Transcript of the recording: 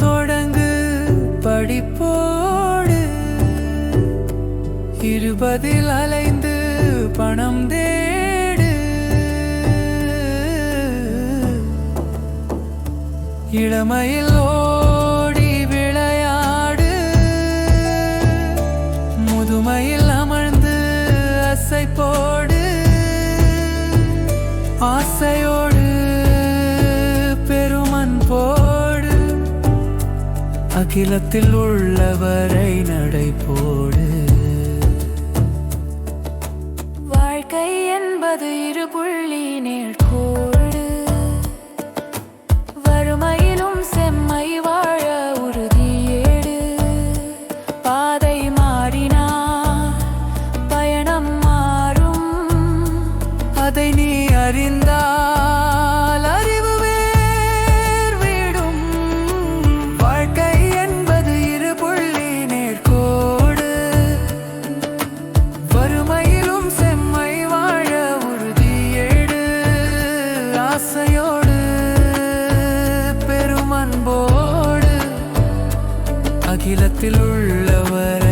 தொடங்கு படிப்போடு 20 அலைந்து பணம் தேடு இளமையில் ஓடி விளையாடு முதுமையில் அமர்ந்து அசை போடு ஆசையோடு பெருமன் போடு அகிலத்தில் உள்ளவரை நடை போடு வாழ்க்கை என்பது 2 புள்ளி நேர்கோடு வறுமையிலும் செம்மை வாழ உறுதியேடு பாதை மாறினார் பயணம் மாறும் அதை நீ அறிந்தால் அறிவு வேர் விடும் வாழ்க்கை என்பது 2 புள்ளி நேர்கோடு வறுமையிலும் செம்மை வாழ உறுதியேடு ஆசையோடு பெருமன்போடு அகிலத்தில் உள்ளவர்